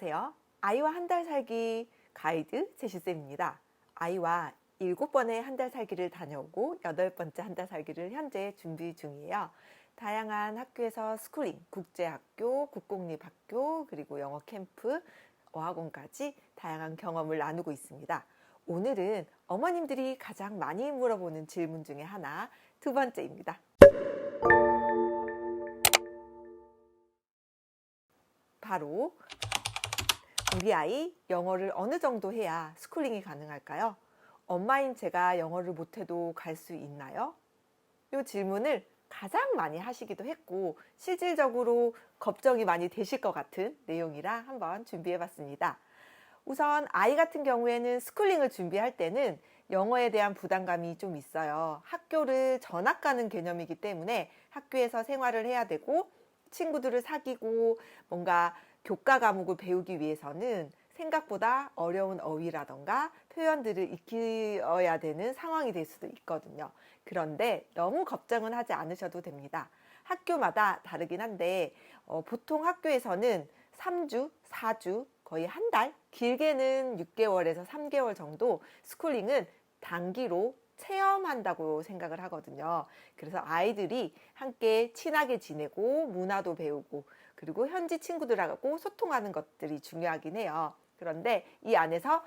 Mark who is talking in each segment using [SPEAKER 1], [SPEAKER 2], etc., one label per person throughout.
[SPEAKER 1] 안녕하세요. 아이와 한 달 살기 가이드 제시쌤입니다. 아이와 7번의 한 달 살기를 다녀오고 8번째 한 달 살기를 현재 준비 중이에요. 다양한 학교에서 스쿨링, 국제학교, 국공립학교, 그리고 영어 캠프, 어학원까지 다양한 경험을 나누고 있습니다. 오늘은 어머님들이 가장 많이 물어보는 질문 중에 하나, 2번째입니다. 바로 우리 아이 영어를 어느 정도 해야 스쿨링이 가능할까요? 엄마인 제가 영어를 못해도 갈 수 있나요? 이 질문을 가장 많이 하시기도 했고 실질적으로 걱정이 많이 되실 것 같은 내용이라 한번 준비해 봤습니다. 우선 아이 같은 경우에는 스쿨링을 준비할 때는 영어에 대한 부담감이 좀 있어요. 학교를 전학 가는 개념이기 때문에 학교에서 생활을 해야 되고 친구들을 사귀고 뭔가 교과 과목을 배우기 위해서는 생각보다 어려운 어휘라던가 표현들을 익혀야 되는 상황이 될 수도 있거든요. 그런데 너무 걱정은 하지 않으셔도 됩니다. 학교마다 다르긴 한데 보통 학교에서는 3주, 4주, 거의 한 달, 길게는 6개월에서 3개월 정도 스쿨링은 단기로 체험한다고 생각을 하거든요. 그래서 아이들이 함께 친하게 지내고 문화도 배우고 그리고 현지 친구들하고 소통하는 것들이 중요하긴 해요. 그런데 이 안에서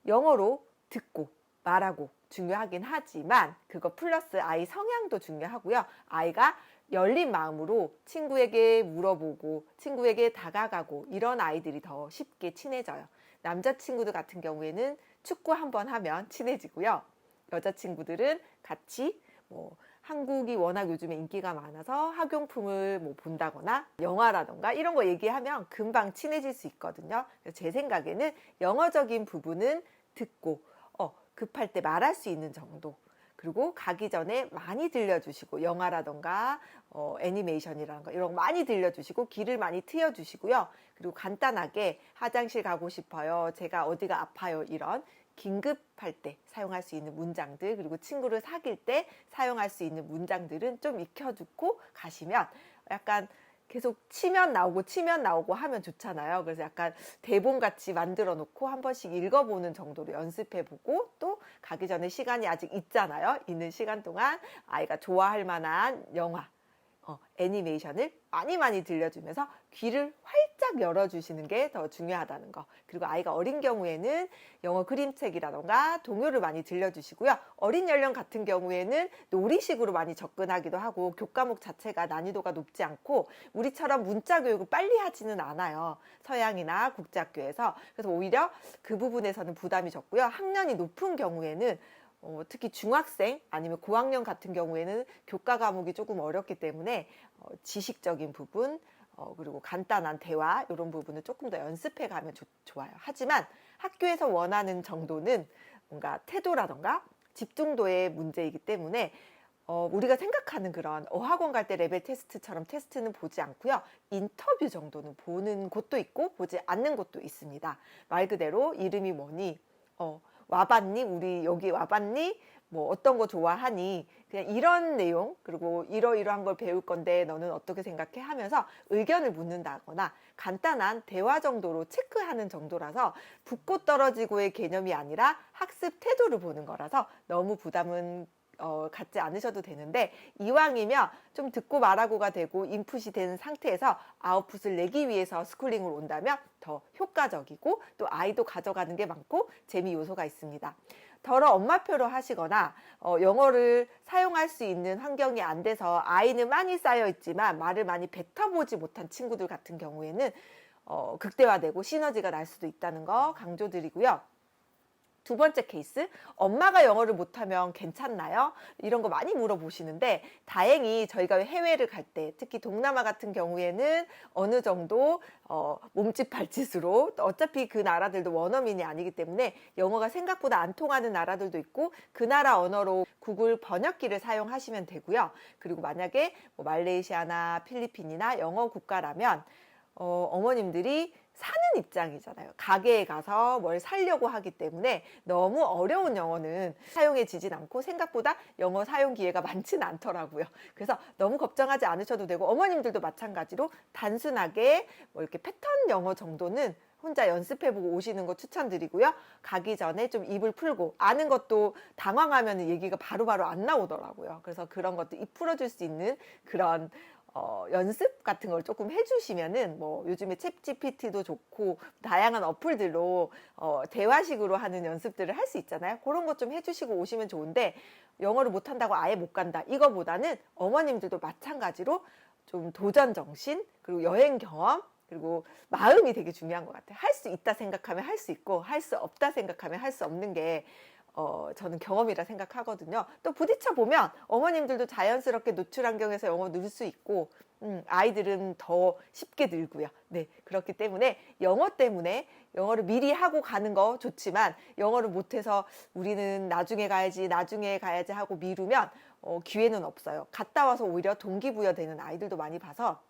[SPEAKER 1] 영어로 듣고 말하고 중요하긴 하지만 그거 플러스 아이 성향도 중요하고요. 아이가 열린 마음으로 친구에게 물어보고 친구에게 다가가고 이런 아이들이 더 쉽게 친해져요. 남자친구들 같은 경우에는 축구 한번 하면 친해지고요. 여자친구들은 같이 한국이 워낙 요즘에 인기가 많아서 학용품을 본다거나 영화라던가 이런 거 얘기하면 금방 친해질 수 있거든요. 제 생각에는 영어적인 부분은 듣고 급할 때 말할 수 있는 정도, 그리고 가기 전에 많이 들려주시고 영화라던가 애니메이션이라던가 이런 거 많이 들려주시고 귀를 많이 트여주시고요. 그리고 간단하게 화장실 가고 싶어요, 제가 어디가 아파요, 이런 긴급할 때 사용할 수 있는 문장들, 그리고 친구를 사귈 때 사용할 수 있는 문장들은 좀 익혀두고 가시면 약간 계속 치면 나오고 하면 좋잖아요. 그래서 약간 대본같이 만들어 놓고 한 번씩 읽어보는 정도로 연습해 보고 또 가기 전에 시간이 아직 있잖아요. 있는 시간 동안 아이가 좋아할 만한 영화, 애니메이션을 많이 들려주면서 귀를 활짝 열어주시는 게 더 중요하다는 거. 그리고 아이가 어린 경우에는 영어 그림책이라던가 동요를 많이 들려주시고요. 어린 연령 같은 경우에는 놀이식으로 많이 접근하기도 하고 교과목 자체가 난이도가 높지 않고 우리처럼 문자 교육을 빨리 하지는 않아요. 서양이나 국제학교에서. 그래서 오히려 그 부분에서는 부담이 적고요. 학년이 높은 경우에는 특히 중학생 아니면 고학년 같은 경우에는 교과 과목이 조금 어렵기 때문에 지식적인 부분 그리고 간단한 대화 이런 부분을 조금 더 연습해 가면 좋아요. 하지만 학교에서 원하는 정도는 뭔가 태도라던가 집중도의 문제이기 때문에 우리가 생각하는 그런 어학원 갈 때 레벨 테스트처럼 테스트는 보지 않고요. 인터뷰 정도는 보는 곳도 있고 보지 않는 곳도 있습니다. 말 그대로 이름이 뭐니? 와봤니? 우리 여기 와봤니? 어떤 거 좋아하니? 그냥 이런 내용, 그리고 이러이러한 걸 배울 건데 너는 어떻게 생각해? 하면서 의견을 묻는다거나 간단한 대화 정도로 체크하는 정도라서 붙고 떨어지고의 개념이 아니라 학습 태도를 보는 거라서 너무 부담은 갖지 않으셔도 되는데, 이왕이면 좀 듣고 말하고가 되고 인풋이 된 상태에서 아웃풋을 내기 위해서 스쿨링을 온다면 더 효과적이고 또 아이도 가져가는 게 많고 재미 요소가 있습니다. 더러 엄마표로 하시거나 영어를 사용할 수 있는 환경이 안 돼서 아이는 많이 쌓여 있지만 말을 많이 뱉어보지 못한 친구들 같은 경우에는 극대화되고 시너지가 날 수도 있다는 거 강조드리고요. 2번째 케이스, 엄마가 영어를 못하면 괜찮나요? 이런 거 많이 물어보시는데, 다행히 저희가 해외를 갈 때, 특히 동남아 같은 경우에는 어느 정도 몸짓 발짓으로, 어차피 그 나라들도 원어민이 아니기 때문에 영어가 생각보다 안 통하는 나라들도 있고 그 나라 언어로 구글 번역기를 사용하시면 되고요. 그리고 만약에 말레이시아나 필리핀이나 영어 국가라면 어머님들이 사는 입장이잖아요. 가게에 가서 뭘 사려고 하기 때문에 너무 어려운 영어는 사용해지진 않고 생각보다 영어 사용 기회가 많지는 않더라고요. 그래서 너무 걱정하지 않으셔도 되고, 어머님들도 마찬가지로 단순하게 이렇게 패턴 영어 정도는 혼자 연습해보고 오시는 거 추천드리고요. 가기 전에 좀 입을 풀고, 아는 것도 당황하면 얘기가 바로바로 안 나오더라고요. 그래서 그런 것도 입 풀어줄 수 있는 그런 연습 같은 걸 조금 해주시면은, 뭐 요즘에 챗 GPT도 좋고 다양한 어플들로 대화식으로 하는 연습들을 할 수 있잖아요. 그런 것 좀 해주시고 오시면 좋은데, 영어를 못한다고 아예 못 간다 이거보다는 어머님들도 마찬가지로 좀 도전 정신, 그리고 여행 경험, 그리고 마음이 되게 중요한 것 같아요. 할 수 있다 생각하면 할 수 있고, 할 수 없다 생각하면 할 수 없는 게 저는 경험이라 생각하거든요. 또 부딪혀 보면 어머님들도 자연스럽게 노출 환경에서 영어 늘 수 있고, 아이들은 더 쉽게 늘고요. 네, 그렇기 때문에 영어 때문에 영어를 미리 하고 가는 거 좋지만, 영어를 못해서 우리는 나중에 가야지 하고 미루면 기회는 없어요. 갔다 와서 오히려 동기부여 되는 아이들도 많이 봐서,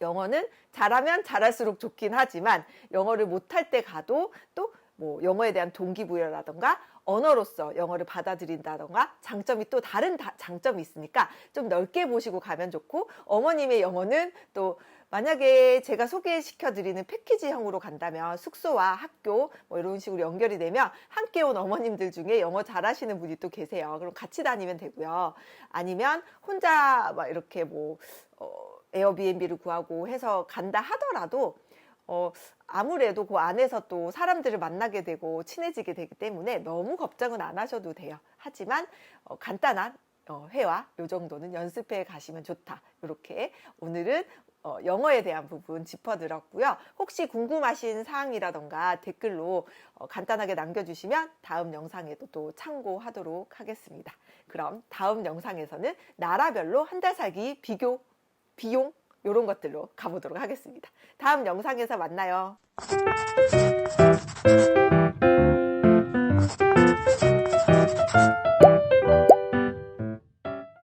[SPEAKER 1] 영어는 잘하면 잘할수록 좋긴 하지만 영어를 못할 때 가도 또 뭐 영어에 대한 동기부여라던가 언어로서 영어를 받아들인다던가 장점이 또 다른 장점이 있으니까 좀 넓게 보시고 가면 좋고, 어머님의 영어는 또 만약에 제가 소개시켜 드리는 패키지형으로 간다면 숙소와 학교 뭐 이런 식으로 연결이 되면 함께 온 어머님들 중에 영어 잘하시는 분이 또 계세요. 그럼 같이 다니면 되고요. 아니면 혼자 막 이렇게 뭐 에어비앤비를 구하고 해서 간다 하더라도 아무래도 그 안에서 또 사람들을 만나게 되고 친해지게 되기 때문에 너무 걱정은 안 하셔도 돼요. 하지만 간단한 회화 요 정도는 연습해 가시면 좋다. 이렇게 오늘은 영어에 대한 부분 짚어드렸고요. 혹시 궁금하신 사항이라던가 댓글로 간단하게 남겨주시면 다음 영상에도 또 참고하도록 하겠습니다. 그럼 다음 영상에서는 나라별로 한 달 살기 비교, 비용 이런 것들로 가보도록 하겠습니다. 다음 영상에서 만나요.